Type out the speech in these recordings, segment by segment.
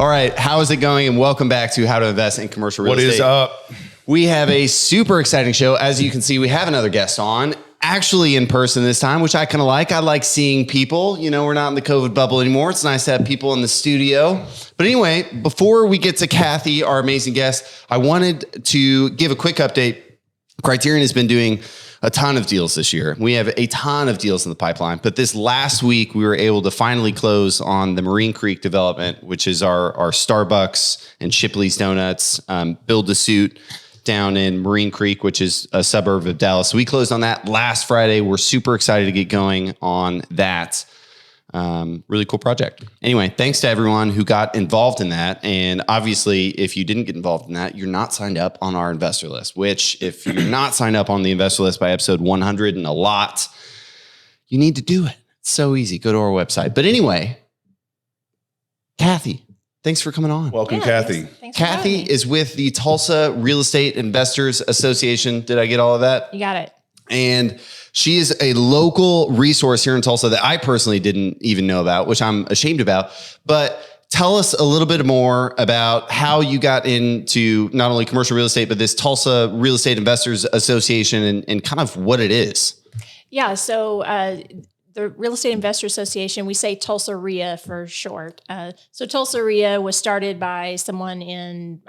All right, how is it going? And welcome back to How to Invest in Commercial Real Estate. What is up? We have a super exciting show. As you can see, we have another guest on, actually in person this time, which I kind of like. I like seeing people. You know, we're not in the COVID bubble anymore. It's nice to have people in the studio. But anyway, before we get to Kathy, our amazing guest, I wanted to give a quick update. Criterion has been doing a ton of deals this year. We have a ton of deals in the pipeline, but this last week we were able to finally close on the Marine Creek development, which is our Starbucks and Shipley's Donuts build to suit down in Marine Creek, which is a suburb of Dallas. So we closed on that last Friday. We're super excited to get going on that. Really cool project. Anyway, thanks to everyone who got involved in that. And obviously, if you didn't get involved in that, you're not signed up on our investor list, which if you're not signed up on the investor list by episode 100 and a lot, you need to do it. It's so easy. Go to our website. But anyway, Kathy, thanks for coming on. Welcome, Kathy. Thanks for having Kathy me. is with the Tulsa Real Estate Investors Association. Did I get all of that? You got it. And she is a local resource here in Tulsa that I personally didn't even know about, which I'm ashamed about. But tell us a little bit more about how you got into not only commercial real estate, but this Tulsa Real Estate Investors Association and kind of what it is. Yeah. So the Real Estate Investor Association, we say Tulsa REIA for short. So Tulsa REIA was started by someone in,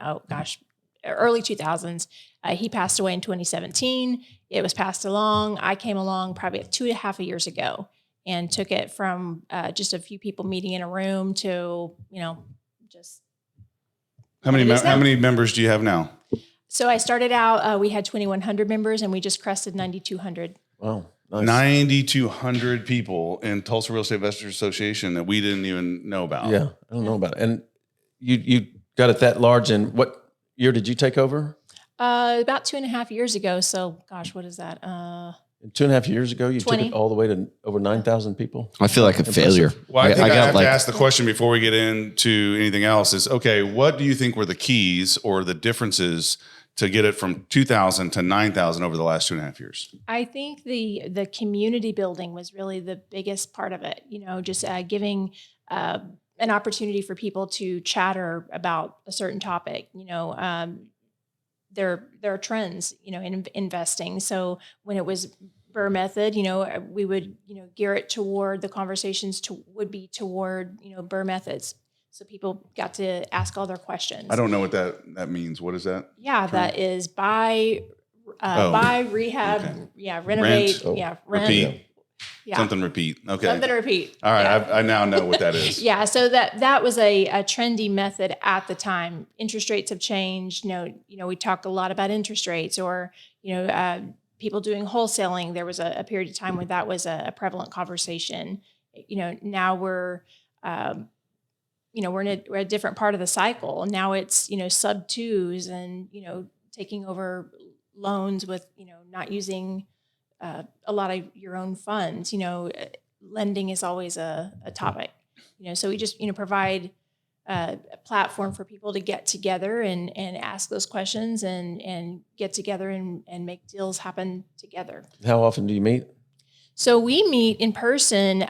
early 2000s. He passed away in 2017. It was passed along. I came along probably 2.5 years ago and took it from just a few people meeting in a room to, just. How many members do you have now? So I started out, we had 2,100 members and we just crested 9,200. Wow. Nice. 9,200 people in Tulsa Real Estate Investors Association that we didn't even know about. Yeah, I don't know about it. And you got it that large. And what year did you take over? About 2.5 years ago. So, gosh, what is that? 2.5 years ago, you 20. took it all the way to over 9,000 people. I feel like a failure. Well, I think I have to ask the question before we get into anything else is, okay, what do you think were the keys or the differences to get it from 2,000 to 9,000 over the last 2.5 years? I think the community building was really the biggest part of it. Just giving an opportunity for people to chatter about a certain topic. There are trends, in investing. So when it was BRRRR method, we would, gear it toward the conversations would be toward, BRRRR methods. So people got to ask all their questions. I don't know what that means. What is that? Yeah, that is buy, rehab, Okay. renovate, Rent. rent. Repeat. Yeah. Something repeat. Okay. Something repeat. All right. Yeah. I now know what that is. Yeah, so that was a trendy method at the time. Interest rates have changed. We talk a lot about interest rates, or people doing wholesaling. There was a period of time where that was a prevalent conversation. Now we're we're in a different part of the cycle. Now it's sub twos and taking over loans with not using a lot of your own funds. Lending is always a topic. So we just provide a platform for people to get together and ask those questions and get together and make deals happen together. How often do you meet? So we meet in person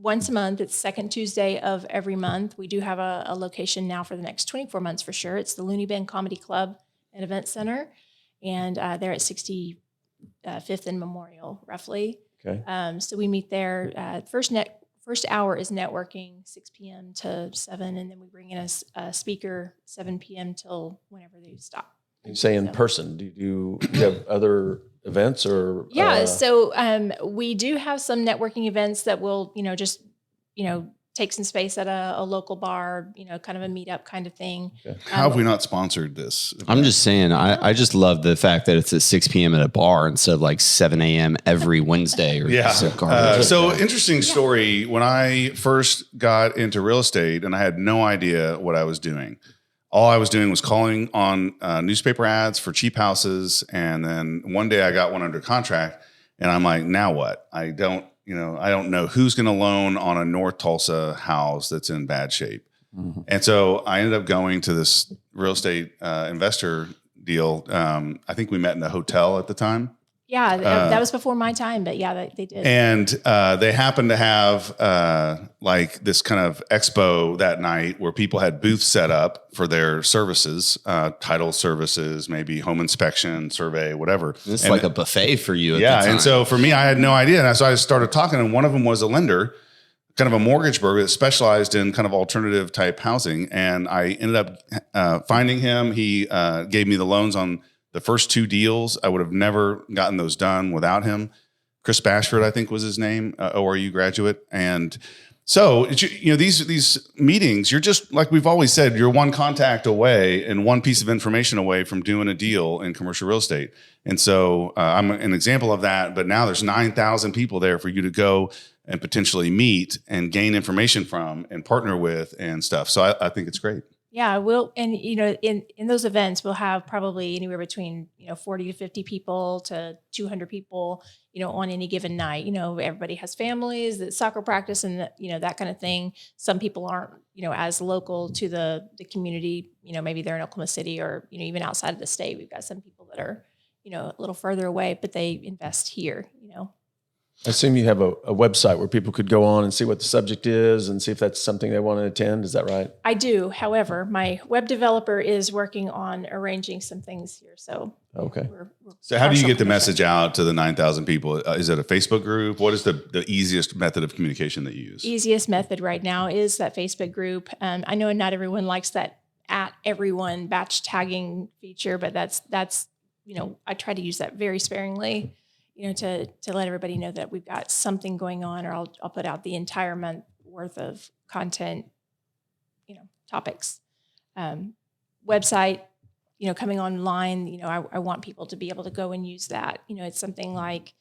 once a month. It's second Tuesday of every month. We do have a location now for the next 24 months for sure. It's the Looney Bin Comedy Club and Event Center, and they're at 65th and Memorial, roughly. Okay. So we meet there. First hour is networking, 6 p.m. to 7, and then we bring in a speaker 7 p.m. till whenever they stop. You say in person. Do you have other events or? Yeah. So we do have some networking events that will, just, take some space at a local bar, kind of a meetup kind of thing. Okay. How have we not sponsored this? I'm just saying, I just love the fact that it's at 6 p.m. at a bar instead of like 7 a.m. every Wednesday. Or Yeah. so Interesting story. When I first got into real estate and I had no idea what I was doing, all I was doing was calling on newspaper ads for cheap houses. And then one day I got one under contract and I'm like, now what? I don't know who's going to loan on a North Tulsa house that's in bad shape. Mm-hmm. And so I ended up going to this real estate investor deal. I think we met in a hotel at the time. Yeah, that was before my time, but yeah, they did. And they happened to have like this kind of expo that night where people had booths set up for their services, title services, maybe home inspection, survey, whatever. It's like a buffet for you. At Yeah. the time. And so for me, I had no idea. And so I started talking, and one of them was a lender, kind of a mortgage broker that specialized in kind of alternative type housing. And I ended up finding him. He gave me the loans on the first 2 deals. I would have never gotten those done without him. Chris Bashford, I think was his name, ORU graduate. And so, these meetings, you're just, like we've always said, you're one contact away and one piece of information away from doing a deal in commercial real estate. And so I'm an example of that, but now there's 9,000 people there for you to go and potentially meet and gain information from and partner with and stuff. So I think it's great. Yeah, and in those events, we'll have probably anywhere between 40 to 50 people to 200 people, on any given night. Everybody has families, that soccer practice, and that kind of thing. Some people aren't as local to the community. Maybe they're in Oklahoma City or even outside of the state. We've got some people that are a little further away, but they invest here. I assume you have a website where people could go on and see what the subject is and see if that's something they want to attend. Is that right? I do. However, my web developer is working on arranging some things here. So okay. So how do you get the message out to the 9,000 people? Is it a Facebook group? What is the easiest method of communication that you use? Easiest method right now is that Facebook group. I know not everyone likes that @everyone batch tagging feature, but that's I try to use that very sparingly. To let everybody know that we've got something going on, or I'll put out the entire month worth of content, topics. Website, coming online, I want people to be able to go and use that. It's something like,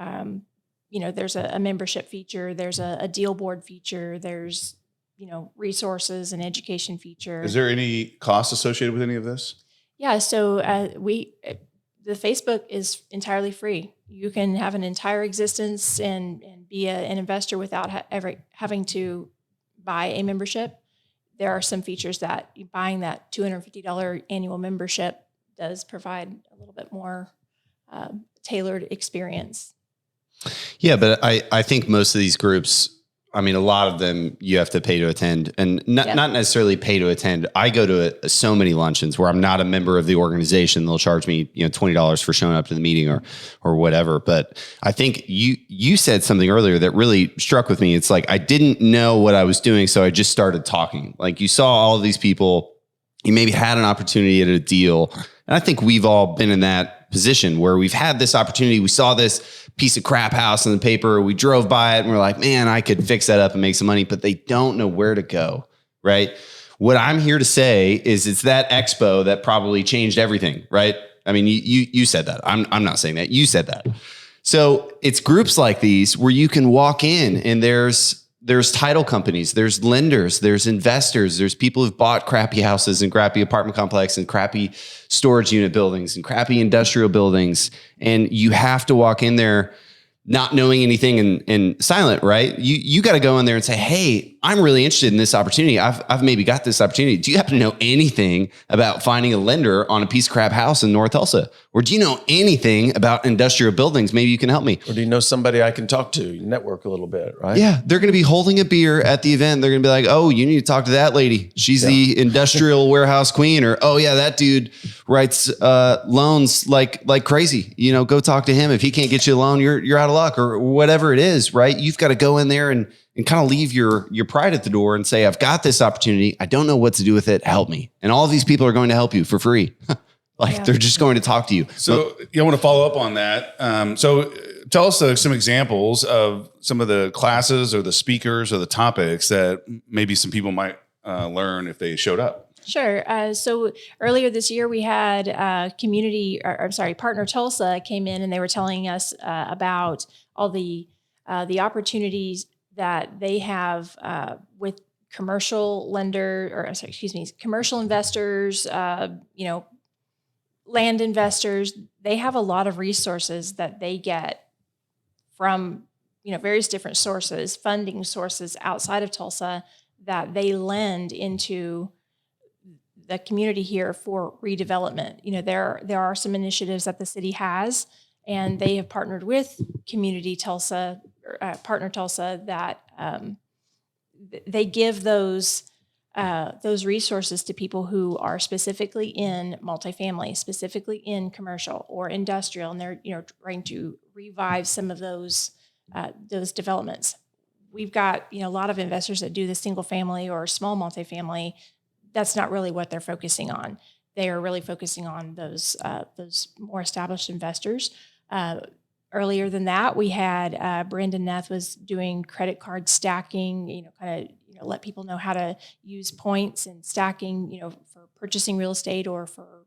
there's a membership feature, there's a deal board feature, there's, resources and education feature. Is there any cost associated with any of this? Yeah. So the Facebook is entirely free. You can have an entire existence and be an investor without ever having to buy a membership. There are some features that buying that $250 annual membership does provide a little bit more tailored experience. Yeah, but I think most of these groups, a lot of them you have to pay to attend, and not necessarily pay to attend. I go to so many luncheons where I'm not a member of the organization. They'll charge me, $20 for showing up to the meeting or whatever. But I think you said something earlier that really struck with me. It's like, I didn't know what I was doing, so I just started talking. Like, you saw all of these people, you maybe had an opportunity at a deal. And I think we've all been in that position where we've had this opportunity. We saw this piece of crap house in the paper. We drove by it and we're like, man, I could fix that up and make some money, but they don't know where to go, right? What I'm here to say is it's that expo that probably changed everything, right? You said that. I'm not saying that. You said that. So it's groups like these where you can walk in and there's title companies, there's lenders, there's investors, there's people who've bought crappy houses and crappy apartment complex and crappy storage unit buildings and crappy industrial buildings. And you have to walk in there not knowing anything and silent, right? You got to go in there and say, hey, I'm really interested in this opportunity. I've maybe got this opportunity. Do you happen to know anything about finding a lender on a piece of crap house in North Tulsa? Or do you know anything about industrial buildings? Maybe you can help me. Or do you know somebody I can talk to, network a little bit, right? Yeah. They're going to be holding a beer at the event. They're going to be like, oh, you need to talk to that lady. She's the industrial warehouse queen. Or, oh yeah, that dude writes loans like crazy. Go talk to him. If he can't get you a loan, you're out of luck, or whatever it is, right? You've got to go in there and kind of leave your pride at the door and say, I've got this opportunity. I don't know what to do with it. Help me. And all of these people are going to help you for free. They're just going to talk to you. So I want to follow up on that. So tell us some examples of some of the classes or the speakers or the topics that maybe some people might learn if they showed up. Sure. So earlier this year, we had Partner Tulsa came in and they were telling us about all the opportunities that they have with commercial investors, land investors. They have a lot of resources that they get from, various different sources, funding sources outside of Tulsa that they lend into the community here for redevelopment. There are some initiatives that the city has And they have partnered with Community Tulsa, Partner Tulsa, that they give those resources to people who are specifically in multifamily, specifically in commercial or industrial, and they're trying to revive some of those developments. We've got a lot of investors that do the single family or small multifamily. That's not really what they're focusing on. They are really focusing on those more established investors. Earlier than that, we had Brandon Neth was doing credit card stacking, let people know how to use points and stacking, for purchasing real estate or for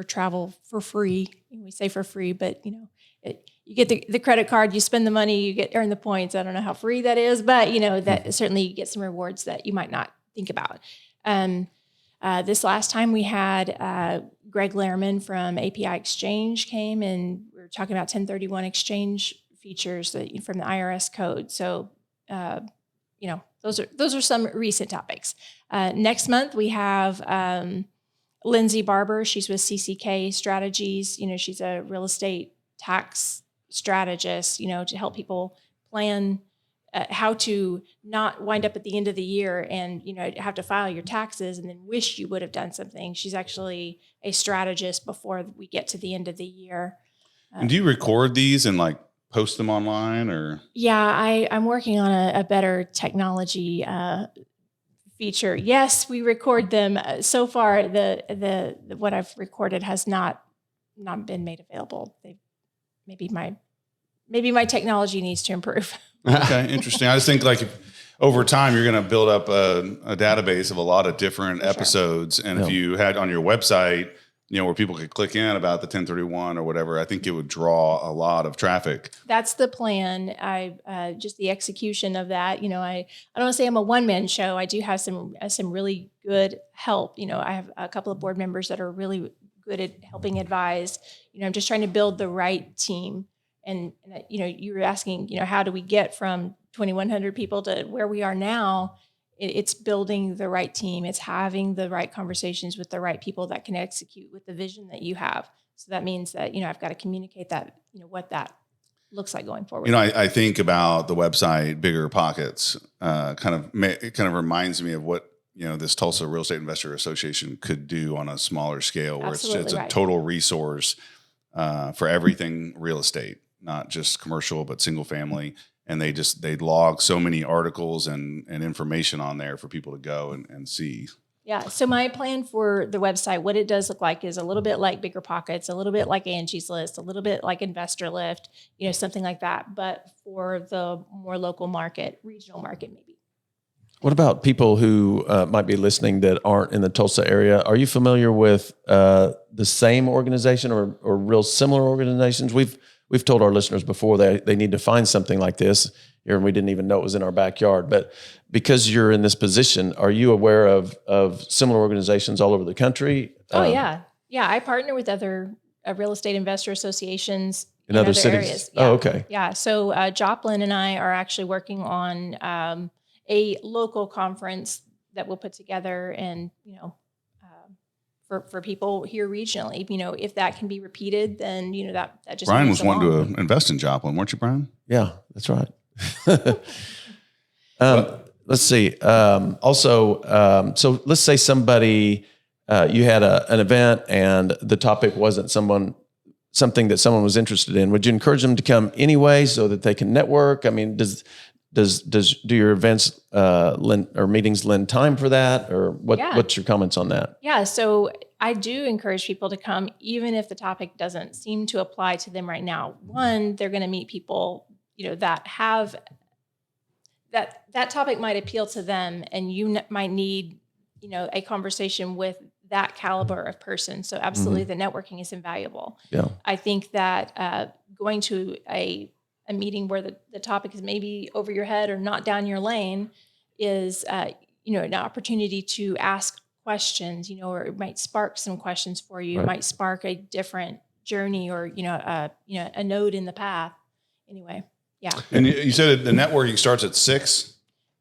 travel for free. We say for free, but you get the credit card, you spend the money, you earn the points. I don't know how free that is, but that certainly you get some rewards that you might not think about. This last time we had Greg Lehrman from API Exchange came, and we were talking about 1031 exchange features from the IRS code. So, those are some recent topics. Next month we have Lindsay Barber. She's with CCK Strategies. She's a real estate tax strategist. To help people plan how to not wind up at the end of the year and have to file your taxes and then wish you would have done something. She's actually a strategist before we get to the end of the year. And do you record these and post them online, or? Yeah, I'm working on a better technology feature. Yes, we record them. So far, the what I've recorded has not been made available. Maybe my technology needs to improve. Okay, interesting. I just think over time you're going to build up a database of a lot of different episodes, and if you had on your website, where people could click in about the 1031 or whatever, I think it would draw a lot of traffic. That's the plan. Just the execution of that. I don't want to say I'm a one-man show. I do have some really good help. I have a couple of board members that are really good at helping advise. I'm just trying to build the right team. And you were asking, how do we get from 2,100 people to where we are now? It's building the right team. It's having the right conversations with the right people that can execute with the vision that you have. So that means that, I've got to communicate that, what that looks like going forward. I think about the website, Bigger Pockets, it kind of reminds me of what, this Tulsa Real Estate Investor Association could do on a smaller scale, where it's a total resource for everything real estate, not just commercial, but single family. And they log so many articles and information on there for people to go and see. Yeah. So my plan for the website, what it does look like is a little bit like Bigger Pockets, a little bit like Angie's List, a little bit like Investor Lift, something like that, but for the more local market, regional market maybe. What about people who might be listening that aren't in the Tulsa area? Are you familiar with the same organization or real similar organizations? We've told our listeners before they need to find something like this here, and we didn't even know it was in our backyard. But because you're in this position, are you aware of similar organizations all over the country? Yeah. I partner with other real estate investor associations in other cities. Areas. Yeah. Oh, okay. Yeah. So Joplin and I are actually working on a local conference that we'll put together, and for people here regionally, if that can be repeated, then that just Brian was wanting to invest in Joplin, weren't you, Brian? Yeah, that's right. Let's see. So let's say somebody you had an event and the topic wasn't something that someone was interested in. Would you encourage them to come anyway so that they can network? I mean, do your events or meetings lend time for that, or what's your comments on that? Yeah, so I do encourage people to come, even if the topic doesn't seem to apply to them right now. One, they're going to meet people, that have that topic might appeal to them, and you might need, a conversation with that caliber of person. So absolutely, the networking is invaluable. Yeah, I think that going to a meeting where the topic is maybe over your head or not down your lane is, an opportunity to ask questions, or it might spark some questions for you. Right. It might spark a different journey or, a node in the path. Anyway, yeah. And you said the networking starts at 6?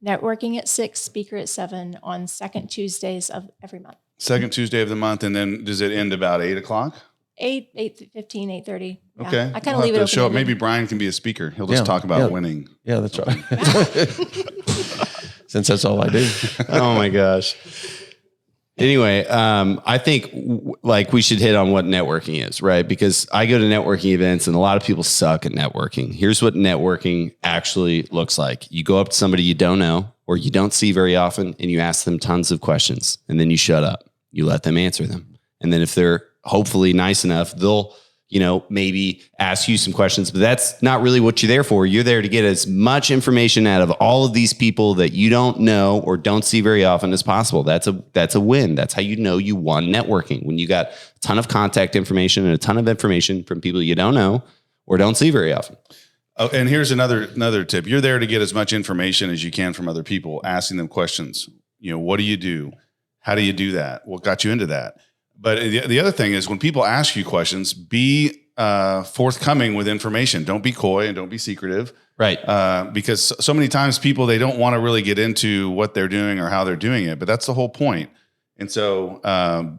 Networking at 6, speaker at 7 on second Tuesdays of every month. Second Tuesday of the month. And then does it end about 8 o'clock? 8:15, 8:30. Yeah. Okay. I kind We'll of leave have it to show up. open. Maybe Brian can be a speaker. He'll just talk about winning. Yeah, that's right. Since that's all I do. Oh my gosh. Anyway, I think like we should hit on what networking is, right? Because I go to networking events and a lot of people suck at networking. Here's what networking actually looks like. You go up to somebody you don't know or you don't see very often and you ask them tons of questions and then you shut up. You let them answer them. And then if they're hopefully nice enough, they'll, maybe ask you some questions, but that's not really what you're there for. You're there to get as much information out of all of these people that you don't know or don't see very often as possible. That's a win. That's how you know you won networking, when you got a ton of contact information and a ton of information from people you don't know or don't see very often. Oh, and here's another tip. You're there to get as much information as you can from other people, asking them questions. What do you do? How do you do that? What got you into that? But the other thing is when people ask you questions, be forthcoming with information. Don't be coy and don't be secretive. Right. Because so many times people, they don't want to really get into what they're doing or how they're doing it, but that's the whole point. And so,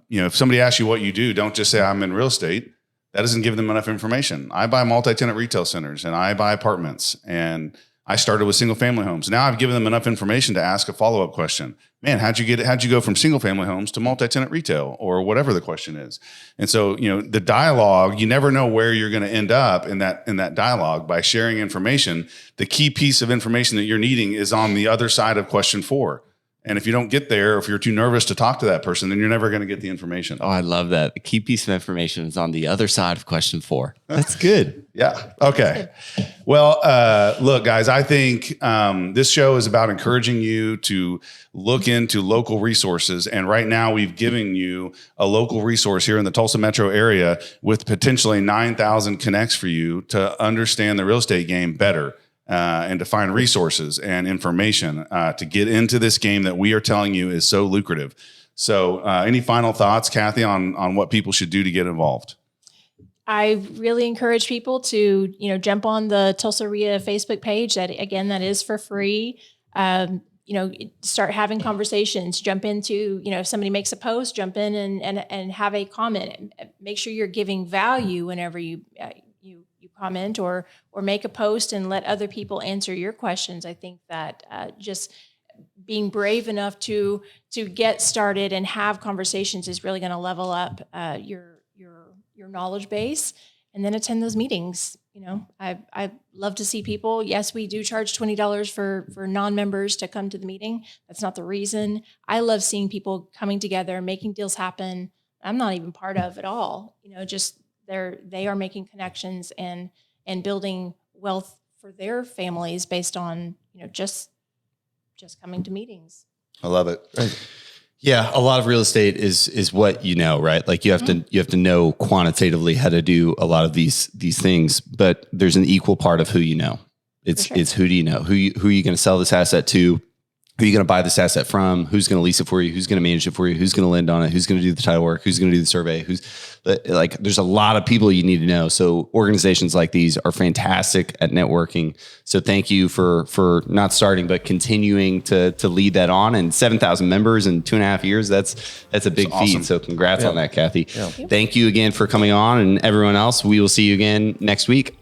if somebody asks you what you do, don't just say I'm in real estate. That doesn't give them enough information. I buy multi-tenant retail centers and I buy apartments, and I started with single family homes. Now I've given them enough information to ask a follow-up question. Man, how'd you go from single family homes to multi-tenant retail, or whatever the question is? And so, the dialogue, you never know where you're going to end up in that dialogue by sharing information. The key piece of information that you're needing is on the other side of question 4. And if you don't get there, if you're too nervous to talk to that person, then you're never going to get the information. Oh, I love that. The key piece of information is on the other side of question 4. That's good. Yeah. Okay. Well, look, guys, I think this show is about encouraging you to look into local resources. And right now we've given you a local resource here in the Tulsa metro area with potentially 9,000 connects for you to understand the real estate game better. And to find resources and information to get into this game that we are telling you is so lucrative. So any final thoughts, Kathy, on what people should do to get involved? I really encourage people to, jump on the Tulsa REIA Facebook page. That is for free. Start having conversations, jump into, if somebody makes a post, jump in and have a comment. Make sure you're giving value whenever you comment or make a post and let other people answer your questions. I think that just being brave enough to get started and have conversations is really going to level up your knowledge base, and then attend those meetings. I love to see people. Yes, we do charge $20 for non-members to come to the meeting. That's not the reason. I love seeing people coming together, making deals happen. I'm not even part of it all. Just they are making connections and building wealth for their families based on just coming to meetings. I love it. Yeah, a lot of real estate is what right? Like you have to know quantitatively how to do a lot of these things, but there's an equal part of who you know. It's who do you know? Who are you going to sell this asset to? Who are you going to buy this asset from? Who's going to lease it for you? Who's going to manage it for you? Who's going to lend on it? Who's going to do the title work? Who's going to do the survey? There's a lot of people you need to know. So organizations like these are fantastic at networking. So thank you for not starting, but continuing to lead that on. And 7,000 members in 2.5 years, that's a big feat. So congrats on that, Kathy. Yeah. Thank you again for coming on, and everyone else, we will see you again next week.